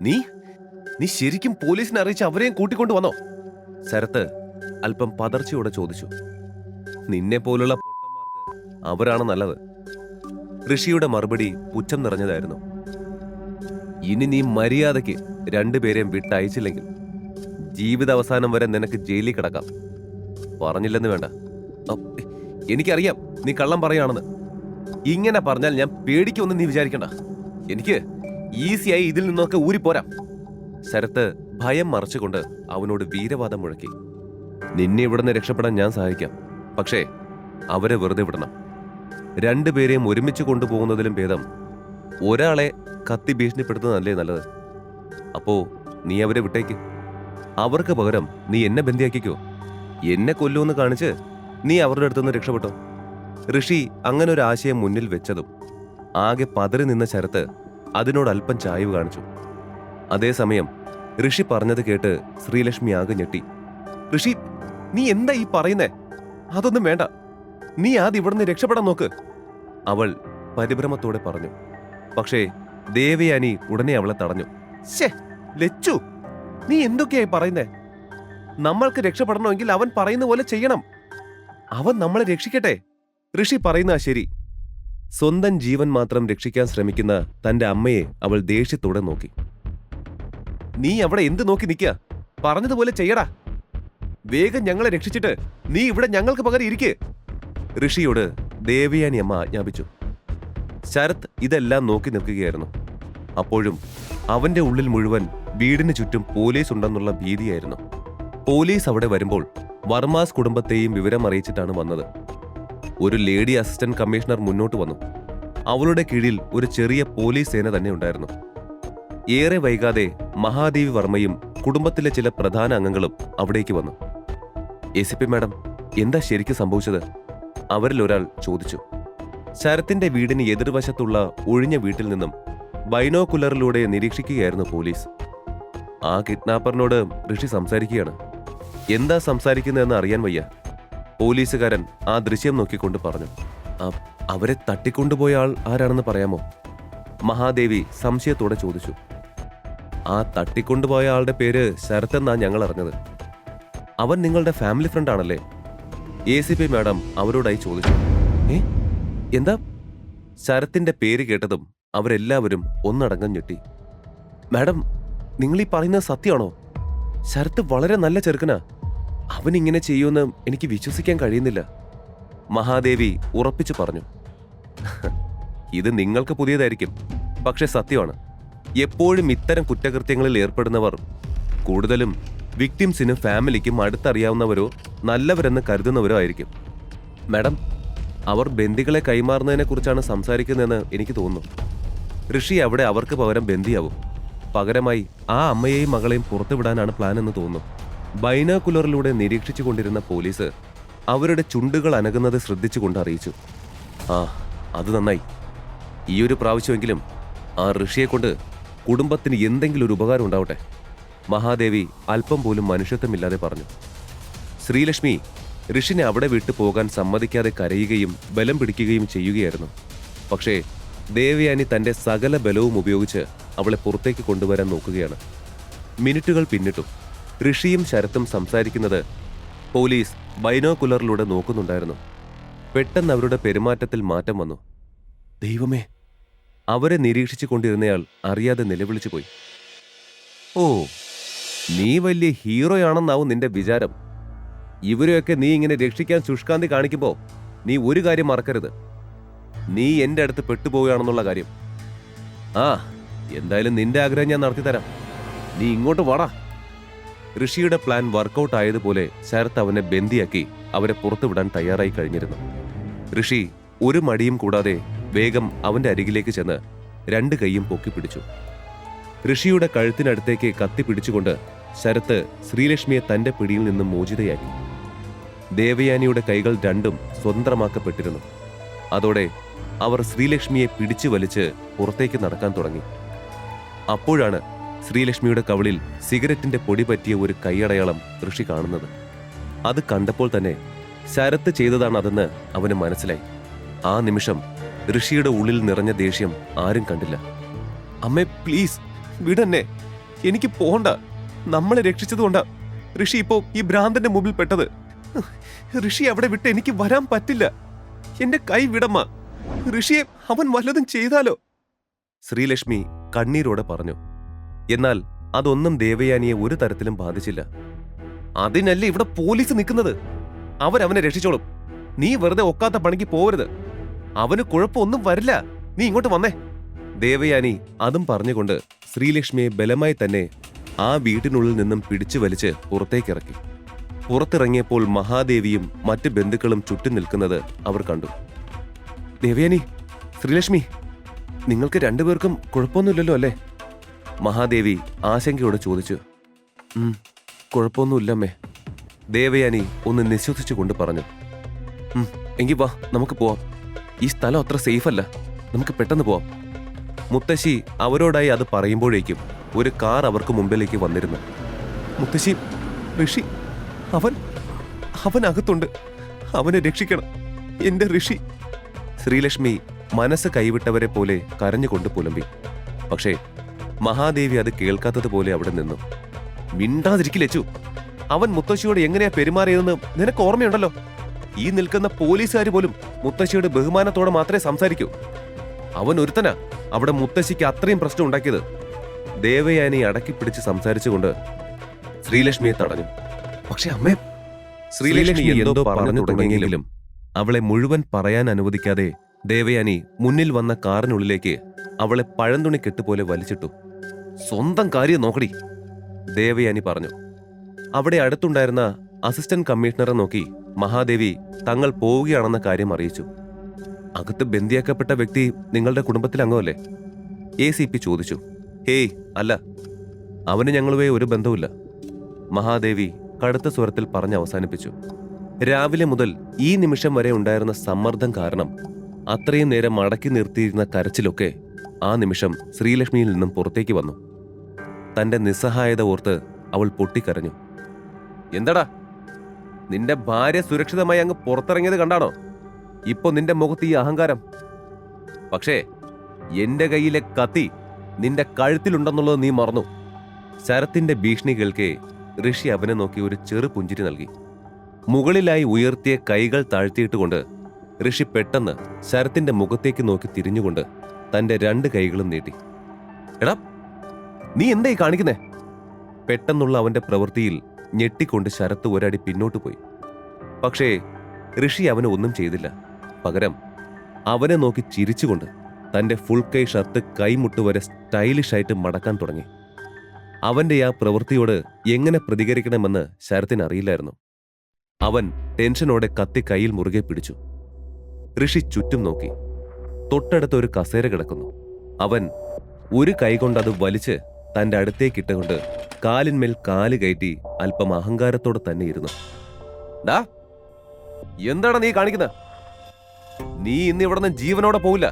നീ നീ ശരിക്കും പോലീസിനെ അറിയിച്ച് അവരെയും കൂട്ടിക്കൊണ്ടു വന്നോ? ശരത്ത് അല്പം പതർച്ചയോടെ ചോദിച്ചു. നിന്നെ പോലുള്ള പൊട്ടന്മാർക്ക് അവരാണ് നല്ലത്. ഋഷിയുടെ മറുപടി പുച്ഛം നിറഞ്ഞതായിരുന്നു. ഇനി നീ മര്യാദയ്ക്ക് രണ്ടുപേരെയും വിട്ടയച്ചില്ലെങ്കിൽ ജീവിതാവസാനം വരെ നിനക്ക് ജയിലിൽ കിടക്കാം. പറഞ്ഞില്ലെന്ന് വേണ്ട. എനിക്കറിയാം നീ കള്ളം പറയാണെന്ന്. ഇങ്ങനെ പറഞ്ഞാൽ ഞാൻ പേടിക്കുമെന്ന് നീ വിചാരിക്കണ്ട. എനിക്ക് ഈസിയായി ഇതിൽ നിന്നൊക്കെ ഊരിപ്പോരാം. ശരത്ത് ഭയം മറച്ചുകൊണ്ട് അവനോട് വീരവാദം മുഴക്കി. നിന്നെ ഇവിടുന്ന് രക്ഷപ്പെടാൻ ഞാൻ സഹായിക്കാം. പക്ഷേ അവരെ വെറുതെ വിടണം. രണ്ടുപേരെയും ഒരുമിച്ച് കൊണ്ടുപോകുന്നതിലും ഭേദം ഒരാളെ കത്തി ഭീഷണിപ്പെടുത്തുന്നതല്ലേ നല്ലത്. അപ്പോ നീ അവരെ വിട്ടേക്ക്. അവർക്ക് പകരം നീ എന്നെ ബന്ധിയാക്കിക്കോ. എന്നെ കൊല്ലുമെന്ന് കാണിച്ച് നീ അവരുടെ അടുത്തുനിന്ന് രക്ഷപ്പെട്ടോ. ഋഷി അങ്ങനെ ഒരു ആശയം മുന്നിൽ വെച്ചതും ആകെ പതറി നിന്ന ശരത്ത് അതിനോട് അല്പം ചായ്വ് കാണിച്ചു. അതേസമയം ഋഷി പറഞ്ഞത് കേട്ട് ശ്രീലക്ഷ്മി ആകെ ഞെട്ടി. ഋഷി, നീ എന്താ ഈ പറയുന്നേ? അതൊന്നും വേണ്ട. നീ ആദ്യം ഇവിടുന്ന് രക്ഷപ്പെടാൻ നോക്ക്, അവൾ പരിഭ്രമത്തോടെ പറഞ്ഞു. പക്ഷേ ദേവയാനി ഉടനെ അവളെ തടഞ്ഞു. ശേ ലച്ചു, നീ എന്തൊക്കെയായി പറയുന്നേ? നമ്മൾക്ക് രക്ഷപ്പെടണമെങ്കിൽ അവൻ പറയുന്ന പോലെ ചെയ്യണം. അവൻ നമ്മളെ രക്ഷിക്കട്ടെ. ഋഷി പറയുന്ന ശരി. സ്വന്തം ജീവൻ മാത്രം രക്ഷിക്കാൻ ശ്രമിക്കുന്ന തന്റെ അമ്മയെ അവൾ ദേഷ്യത്തോടെ നോക്കി. നീ അവിടെ എന്ത് നോക്കി നിൽക്കുക? പറഞ്ഞതുപോലെ ചെയ്യടാ. വേഗം ഞങ്ങളെ രക്ഷിച്ചിട്ട് നീ ഇവിടെ ഞങ്ങൾക്ക് പകരം ഇരിക്ക്, ഋഷിയോട് ദേവയാനി അമ്മ ആജ്ഞാപിച്ചു. ശരത് ഇതെല്ലാം നോക്കി നിൽക്കുകയായിരുന്നു. അപ്പോഴും അവന്റെ ഉള്ളിൽ മുഴുവൻ വീടിന് ചുറ്റും പോലീസ് ഉണ്ടെന്നുള്ള ഭീതിയായിരുന്നു. പോലീസ് അവിടെ വരുമ്പോൾ വർമാസ് കുടുംബത്തെയും വിവരം അറിയിച്ചിട്ടാണ് വന്നത്. ഒരു ലേഡി അസിസ്റ്റന്റ് കമ്മീഷണർ മുന്നോട്ട് വന്നു. അവളുടെ കീഴിൽ ഒരു ചെറിയ പോലീസ് സേന തന്നെ ഉണ്ടായിരുന്നു. ഏറെ വൈകാതെ മഹാദേവി വർമ്മയും കുടുംബത്തിലെ ചില പ്രധാന അംഗങ്ങളും അവിടേക്ക് വന്നു. ACP മാഡം, എന്താ ശരിക്കും സംഭവിച്ചത്? അവരിൽ ഒരാൾ ചോദിച്ചു. ശരത്തിന്റെ വീടിന് എതിർവശത്തുള്ള ഒഴിഞ്ഞ വീട്ടിൽ നിന്നും ബൈനോക്കുലറിലൂടെ നിരീക്ഷിക്കുകയായിരുന്നു പോലീസ്. ആ കിഡ്നാപ്പറിനോട് ഋഷി സംസാരിക്കുകയാണ്. എന്താ സംസാരിക്കുന്നതെന്ന് അറിയാൻ വയ്യ, പോലീസുകാരൻ ആ ദൃശ്യം നോക്കിക്കൊണ്ട് പറഞ്ഞു. അവരെ തട്ടിക്കൊണ്ടുപോയ ആൾ ആരാണെന്ന് പറയാമോ? മഹാദേവി സംശയത്തോടെ ചോദിച്ചു. ആ തട്ടിക്കൊണ്ടുപോയ ആളുടെ പേര് ശരത് എന്നാ ഞങ്ങൾ അറിഞ്ഞത്. അവൻ നിങ്ങളുടെ ഫാമിലി ഫ്രണ്ട് ആണല്ലേ? ACP മാഡം അവരോടായി ചോദിച്ചു. എന്താ? ശരത്തിന്റെ പേര് കേട്ടതും അവരെല്ലാവരും ഒന്നടങ്കം ഞെട്ടി. മാഡം, നിങ്ങൾ ഈ പറയുന്നത് സത്യമാണോ? ശരത്ത് വളരെ നല്ല ചെറുക്കനാ. അവൻ ഇങ്ങനെ ചെയ്യുമെന്ന് എനിക്ക് വിശ്വസിക്കാൻ കഴിയുന്നില്ല, മഹാദേവി ഉറപ്പിച്ചു പറഞ്ഞു. ഇത് നിങ്ങൾക്ക് പുതിയതായിരിക്കും, പക്ഷെ സത്യമാണ്. എപ്പോഴും ഇത്തരം കുറ്റകൃത്യങ്ങളിൽ ഏർപ്പെടുന്നവർ കൂടുതലും വിക്ടിംസിനും ഫാമിലിക്കും അടുത്തറിയാവുന്നവരോ നല്ലവരെന്ന് കരുതുന്നവരോ ആയിരിക്കും. മാഡം, അവർ ബന്ദികളെ കൈമാറുന്നതിനെ കുറിച്ചാണ് സംസാരിക്കുന്നതെന്ന് എനിക്ക് തോന്നുന്നു. ഋഷി അവിടെ അവർക്ക് പകരം ബന്ദിയാവും. പകരമായി ആ അമ്മയെയും മകളെയും പുറത്തുവിടാനാണ് പ്ലാൻ എന്ന് തോന്നുന്നു. ബൈനോക്കുലറിലൂടെ നിരീക്ഷിച്ചു കൊണ്ടിരുന്ന പോലീസ് അവരുടെ ചുണ്ടുകൾ അനങ്ങുന്നത് ശ്രദ്ധിച്ചുകൊണ്ട് അറിയിച്ചു. അത് നന്നായി. ഈയൊരു പ്രാവശ്യമെങ്കിലും ആ ഋഷിയെ കൊണ്ട് കുടുംബത്തിന് എന്തെങ്കിലും ഒരു ഉപകാരം ഉണ്ടാവട്ടെ, മഹാദേവി അല്പം പോലും മനുഷ്യത്വമില്ലാതെ പറഞ്ഞു. ശ്രീലക്ഷ്മി ഋഷിനെ അവിടെ വിട്ടു പോകാൻ സമ്മതിക്കാതെ കരയുകയും ബലം പിടിക്കുകയും ചെയ്യുകയായിരുന്നു. പക്ഷേ ദേവയാനി തന്റെ സകല ബലവും ഉപയോഗിച്ച് അവളെ പുറത്തേക്ക് കൊണ്ടുവരാൻ നോക്കുകയാണ്. മിനിറ്റുകൾ പിന്നിട്ടു. ഋഷിയും ശരത്തും സംസാരിക്കുന്നത് പോലീസ് ബൈനോക്കുലറിലൂടെ നോക്കുന്നുണ്ടായിരുന്നു. പെട്ടെന്ന് അവരുടെ പെരുമാറ്റത്തിൽ മാറ്റം വന്നു. ദൈവമേ! അവരെ നിരീക്ഷിച്ചു കൊണ്ടിരുന്നയാൾ അറിയാതെ നിലവിളിച്ചു പോയി. ഓ, നീ വലിയ ഹീറോയാണെന്നാവും നിന്റെ വിചാരം. ഇവരെയൊക്കെ നീ ഇങ്ങനെ രക്ഷിക്കാൻ ശുഷ്കാന്തി കാണിക്കുമ്പോ നീ ഒരു കാര്യം മറക്കരുത്, നീ എന്റെ അടുത്ത് പെട്ടുപോവുകയാണെന്നുള്ള കാര്യം. എന്തായാലും നിന്റെ ആഗ്രഹം ഞാൻ നടത്തിത്തരാം. നീ ഇങ്ങോട്ട് വാടാ. ഋഷിയുടെ പ്ലാൻ വർക്കൗട്ട് ആയതുപോലെ ശരത്ത് അവനെ ബന്ദിയാക്കി അവരെ പുറത്തുവിടാൻ തയ്യാറായി കഴിഞ്ഞിരുന്നു. ഋഷി ഒരു മടിയും കൂടാതെ വേഗം അവന്റെ അരികിലേക്ക് ചെന്ന് രണ്ട് കൈയും പൊക്കിപ്പിടിച്ചു. ഋഷിയുടെ കഴുത്തിനടുത്തേക്ക് കത്തി പിടിച്ചുകൊണ്ട് ശരത്ത് ശ്രീലക്ഷ്മിയെ തന്റെ പിടിയിൽ നിന്നും മോചിതയാക്കി. ദേവയാനിയുടെ കൈകൾ രണ്ടും സ്വതന്ത്രമാക്കപ്പെട്ടിരുന്നു. അതോടെ അവർ ശ്രീലക്ഷ്മിയെ പിടിച്ചു വലിച്ച് പുറത്തേക്ക് നടക്കാൻ തുടങ്ങി. അപ്പോഴാണ് ശ്രീലക്ഷ്മിയുടെ കവിളിൽ സിഗരറ്റിന്റെ പൊടി പറ്റിയ ഒരു കൈയടയാളം ഋഷി കാണുന്നത്. അത് കണ്ടപ്പോൾ തന്നെ ശരത്ത് ചെയ്തതാണ് അതെന്ന് അവന് മനസ്സിലായി. ആ നിമിഷം ഋഷിയുടെ ഉള്ളിൽ നിറഞ്ഞ ദേഷ്യം ആരും കണ്ടില്ല. അമ്മേ, പ്ലീസ് വിടന്നെ, എനിക്ക് പോണ്ട. നമ്മളെ രക്ഷിച്ചതുകൊണ്ടാ ഋഷി ഇപ്പോ ഈ ഭ്രാന്തന്റെ മുമ്പിൽ പെട്ടത്. ഋഷി അവിടെ വിട്ട് എനിക്ക് വരാൻ പറ്റില്ല. എന്റെ കൈ വിടമ്മ. ഋഷിയെ അവൻ വല്ലതും ചെയ്താലോ? ശ്രീലക്ഷ്മി കണ്ണീരോടെ പറഞ്ഞു. എന്നാൽ അതൊന്നും ദേവയാനിയെ ഒരു തരത്തിലും ബാധിച്ചില്ല. അതിനല്ലേ ഇവിടെ പോലീസ് നിൽക്കുന്നത്. അവരവനെ രക്ഷിച്ചോളും. നീ വെറുതെ ഒക്കാത്ത പണിക്ക് പോവരുത്. അവന് കുഴപ്പമൊന്നും വരില്ല. നീ ഇങ്ങോട്ട് വന്നേ. ദേവയാനി അതും പറഞ്ഞുകൊണ്ട് ശ്രീലക്ഷ്മിയെ ബലമായി തന്നെ ആ വീട്ടിനുള്ളിൽ നിന്നും പിടിച്ചു വലിച്ച് പുറത്തേക്കിറക്കി. പുറത്തിറങ്ങിയപ്പോൾ മഹാദേവിയും മറ്റ് ബന്ധുക്കളും ചുറ്റും നിൽക്കുന്നത് അവർ കണ്ടു. ദേവയാനി, ശ്രീലക്ഷ്മി, നിങ്ങൾക്ക് രണ്ടുപേർക്കും കുഴപ്പമൊന്നുമില്ലല്ലോ അല്ലേ? മഹാദേവി ആശങ്കയോടെ ചോദിച്ചു. കുഴപ്പമൊന്നുമില്ലമ്മേ. ദേവയാനി ഒന്ന് നിശ്വസിച്ചുകൊണ്ട് പറഞ്ഞു. എങ്കിൽ വാ, നമുക്ക് പോവാം. ഈ സ്ഥലം അത്ര സേഫ് അല്ല. നമുക്ക് പെട്ടെന്ന് പോവാം. മുത്തശ്ശി അവരോടായി അത് പറയുമ്പോഴേക്കും ഒരു കാർ അവർക്ക് മുമ്പിലേക്ക് വന്നിരുന്നു. മുത്തശ്ശി, ഋഷി അവൻ അകത്തുണ്ട്. അവനെ രക്ഷിക്കണം, എന്റെ ഋഷി. ശ്രീലക്ഷ്മി മനസ്സ് കൈവിട്ടവരെ പോലെ കരഞ്ഞുകൊണ്ട് പുലമ്പി. പക്ഷേ മഹാദേവി അത് കേൾക്കാത്തതുപോലെ അവിടെ നിന്നു. മിണ്ടാതിരിക്കില്ലച്ചു. അവൻ മുത്തശ്ശിയോട് എങ്ങനെയാ പെരുമാറിയതെന്ന് നിനക്ക് ഓർമ്മയുണ്ടല്ലോ. ഈ നിൽക്കുന്ന പോലീസുകാർ പോലും മുത്തശ്ശിയോട് ബഹുമാനത്തോടെ മാത്രമേ സംസാരിക്കൂ. അവൻ ഒരുത്തനാ അവിടെ മുത്തശ്ശിക്ക് അത്രയും പ്രശ്നം ഉണ്ടാക്കിയത്. ദേവയാനി അടക്കി പിടിച്ച് സംസാരിച്ചുകൊണ്ട് ശ്രീലക്ഷ്മിയെ തടഞ്ഞു. പക്ഷെ അമ്മേ, ശ്രീലക്ഷ്മി എന്തോ പറഞ്ഞു തുടങ്ങിയെങ്കിലും അവളെ മുഴുവൻ പറയാൻ അനുവദിക്കാതെ ദേവയാനി മുന്നിൽ വന്ന കാറിനുള്ളിലേക്ക് അവളെ പഴന്തുണി കെട്ടുപോലെ വലിച്ചിട്ടു. സ്വന്തം കാര്യം നോക്കടി, ദേവയാനി പറഞ്ഞു. അവിടെ അടുത്തുണ്ടായിരുന്ന അസിസ്റ്റന്റ് കമ്മീഷണറെ നോക്കി മഹാദേവി തങ്ങൾ പോവുകയാണെന്ന കാര്യം അറിയിച്ചു. അകത്ത് ബന്ദിയാക്കപ്പെട്ട വ്യക്തി നിങ്ങളുടെ കുടുംബത്തിൽ അംഗമല്ലേ? ACP ചോദിച്ചു. ഹേയ്, അല്ല, അവന് ഞങ്ങളുമായി ഒരു ബന്ധവുമില്ല, മഹാദേവി കടുത്ത സ്വരത്തിൽ പറഞ്ഞ് അവസാനിപ്പിച്ചു. രാവിലെ മുതൽ ഈ നിമിഷം വരെ ഉണ്ടായിരുന്ന സമ്മർദ്ദം കാരണം അത്രയും നേരം അടക്കി നിർത്തിയിരുന്ന കരച്ചിലൊക്കെ ആ നിമിഷം ശ്രീലക്ഷ്മിയിൽ നിന്നും പുറത്തേക്ക് വന്നു. തന്റെ നിസ്സഹായത ഓർത്ത് അവൾ പൊട്ടിക്കരഞ്ഞു. എന്താടാ, നിന്റെ ഭാര്യ സുരക്ഷിതമായി അങ്ങ് പുറത്തിറങ്ങിയത് കണ്ടാണോ ഇപ്പൊ നിന്റെ മുഖത്ത് ഈ അഹങ്കാരം? പക്ഷേ എന്റെ കയ്യിലെ കത്തി നിന്റെ കഴുത്തിലുണ്ടെന്നുള്ളത് നീ മറന്നു. ശരത്തിന്റെ ഭീഷണി കേൾക്കെ ഋഷി അവനെ നോക്കി ഒരു ചെറു പുഞ്ചിരി നൽകി. മുകളിലായി ഉയർത്തിയ കൈകൾ താഴ്ത്തിയിട്ടുകൊണ്ട് ഋഷി പെട്ടെന്ന് ശരത്തിന്റെ മുഖത്തേക്ക് നോക്കി തിരിഞ്ഞുകൊണ്ട് തന്റെ 2 കൈകളും നീട്ടി. എടാ, നീ എന്തായി കാണിക്കുന്നേ? പെട്ടെന്നുള്ള അവന്റെ പ്രവൃത്തിയിൽ ഞെട്ടിക്കൊണ്ട് ശരത്ത് ഒരടി പിന്നോട്ട് പോയി. പക്ഷേ ഋഷി അവന് ഒന്നും ചെയ്തില്ല. പകരം അവനെ നോക്കി ചിരിച്ചുകൊണ്ട് തന്റെ ഫുൾ കൈ ഷർട്ട് കൈമുട്ടുവരെ സ്റ്റൈലിഷായിട്ട് മടക്കാൻ തുടങ്ങി. അവന്റെ ആ പ്രവൃത്തിയോട് എങ്ങനെ പ്രതികരിക്കണമെന്ന് ശരത്തിന് അറിയില്ലായിരുന്നു. അവൻ ടെൻഷനോടെ കത്തി കയ്യിൽ മുറുകെ പിടിച്ചു. ഋഷി ചുറ്റും നോക്കി. തൊട്ടടുത്ത് ഒരു കസേര കിടക്കുന്നു. അവൻ ഒരു കൈകൊണ്ട് അത് വലിച്ച് തന്റെ അടുത്തേക്കിട്ടുകൊണ്ട് കാലിന്മേൽ കാല് കയറ്റി അല്പം അഹങ്കാരത്തോടെ തന്നെ ഇരുന്നു. ഡാ, എന്താണ് നീ കാണിക്കുന്നത്? നീ ഇന്ന് ഇവിടുന്ന് ജീവനോടെ പോവില്ല.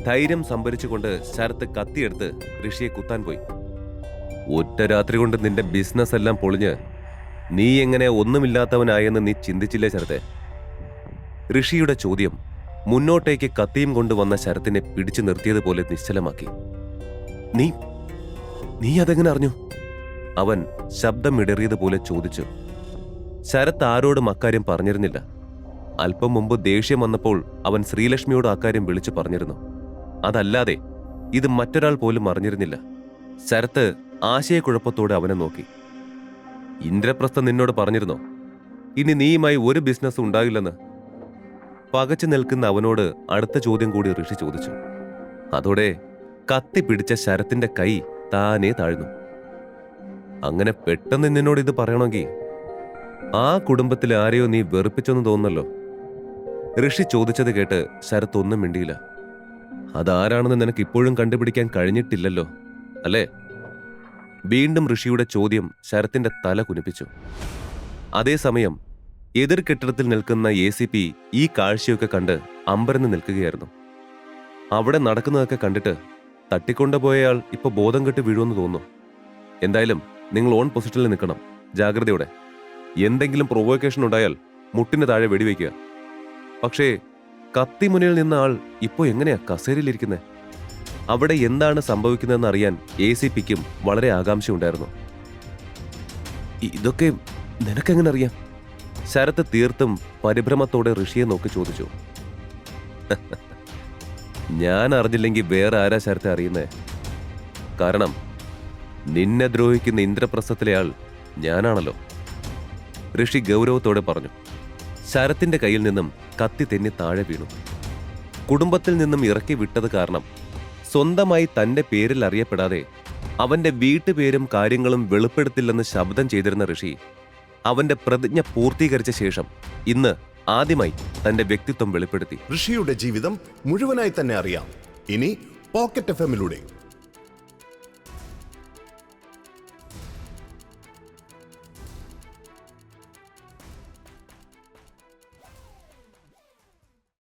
ധൈര്യം സംഭരിച്ചുകൊണ്ട് ശരത്ത് കത്തിയെടുത്ത് ഋഷിയെ കുത്താൻ പോയി. ഒറ്റ രാത്രി കൊണ്ട് നിന്റെ ബിസിനസ് എല്ലാം പൊളിഞ്ഞ് നീ എങ്ങനെ ഒന്നുമില്ലാത്തവനായെന്ന് നീ ചിന്തിച്ചില്ലേ ശരത്തെ? ഋഷിയുടെ ചോദ്യം മുന്നോട്ടേക്ക് കത്തിയും കൊണ്ടുവന്ന ശരത്തിനെ പിടിച്ചു നിർത്തിയതുപോലെ നിശ്ചലമാക്കി. നീ നീ അതെങ്ങനെ അറിഞ്ഞു? അവൻ ശബ്ദമിടറിയതുപോലെ ചോദിച്ചു. ശരത്ത് ആരോടും അക്കാര്യം പറഞ്ഞിരുന്നില്ല. അല്പം മുമ്പ് ദേഷ്യം വന്നപ്പോൾ അവൻ ശ്രീലക്ഷ്മിയോട് അക്കാര്യം വിളിച്ചു പറഞ്ഞിരുന്നു. അതല്ലാതെ ഇത് മറ്റൊരാൾ പോലും അറിഞ്ഞിരുന്നില്ല. ശരത്ത് ആശയക്കുഴപ്പത്തോടെ അവനെ നോക്കി. ഇന്ദ്രപ്രസ്ഥ നിന്നോട് പറഞ്ഞിരുന്നോ ഇനി നീയുമായി ഒരു ബിസിനസ് ഉണ്ടാകില്ലെന്ന്? പകച്ചു നിൽക്കുന്ന അവനോട് അടുത്ത ചോദ്യം കൂടി ഋഷി ചോദിച്ചു. അതോടെ കത്തി പിടിച്ച ശരത്തിന്റെ കൈ താനേ താഴ്ന്നു. അങ്ങനെ പെട്ടെന്ന് നിന്നോട് ഇത് പറയണമെങ്കിൽ ആ കുടുംബത്തിൽ ആരെയോ നീ വെറുപ്പിച്ചെന്ന് തോന്നുന്നല്ലോ. ഋഷി ചോദിച്ചത് കേട്ട് ശരത്ത് ഒന്നും മിണ്ടിയില്ല. അതാരാണെന്ന് നിനക്ക് ഇപ്പോഴും കണ്ടുപിടിക്കാൻ കഴിഞ്ഞിട്ടില്ലല്ലോ അല്ലേ? വീണ്ടും ഋഷിയുടെ ചോദ്യം ശരത്തിന്റെ തല കുനിപ്പിച്ചു. അതേസമയം എതിർ കെട്ടിടത്തിൽ നിൽക്കുന്ന ACP ഈ കാഴ്ചയൊക്കെ കണ്ട് അമ്പരന്ന് നിൽക്കുകയായിരുന്നു. അവിടെ നടക്കുന്നതൊക്കെ കണ്ടിട്ട് തട്ടിക്കൊണ്ടുപോയയാൾ ഇപ്പൊ ബോധം കെട്ട് വീഴുമെന്ന് തോന്നുന്നു. എന്തായാലും നിങ്ങൾ ഓൺ പൊസിഷനിൽ നിൽക്കണം, ജാഗ്രതയോടെ. എന്തെങ്കിലും പ്രൊവോക്കേഷൻ ഉണ്ടായാൽ മുട്ടിന് താഴെ വെടിവെക്കുക. പക്ഷേ കത്തിമുനയിൽ നിന്ന ആൾ ഇപ്പോ എങ്ങനെയാ കസേരയിലിരിക്കുന്നേ? അവിടെ എന്താണ് സംഭവിക്കുന്നതെന്ന് അറിയാൻ ACPക്കും വളരെ ആകാംക്ഷയുണ്ടായിരുന്നു. ഇതൊക്കെ നിനക്കെങ്ങനെ അറിയാം? ശരത്ത് തീർത്തും പരിഭ്രമത്തോടെ ഋഷിയെ നോക്കി ചോദിച്ചു. ഞാൻ അറിഞ്ഞില്ലെങ്കിൽ വേറെ ആരാ ശരത്തെ അറിയുന്നേ? കാരണം നിന്നെ ദ്രോഹിക്കുന്ന ഇന്ദ്രപ്രസ്ഥത്തിലെ ആൾ ഞാനാണല്ലോ, ഋഷി ഗൗരവത്തോടെ പറഞ്ഞു. ശരത്തിന്റെ കയ്യിൽ നിന്നും കത്തി തെന്നി താഴെ വീണു. കുടുംബത്തിൽ നിന്നും ഇറക്കി വിട്ടത് കാരണം സ്വന്തമായി തന്റെ പേരിൽ അറിയപ്പെടാതെ അവന്റെ വീട്ടുപേരും കാര്യങ്ങളും വെളിപ്പെടുത്തില്ലെന്ന് ശബ്ദം ചെയ്തിരുന്ന ഋഷി അവന്റെ പ്രതിജ്ഞ പൂർത്തീകരിച്ച ശേഷം ഇന്ന് ആദ്യമായി തന്റെ വ്യക്തിത്വം വെളിപ്പെടുത്തി. ഋഷിയുടെ ജീവിതം മുഴുവനായി തന്നെ അറിയാം ഇനി പോക്കറ്റ് FM-ലൂടെ.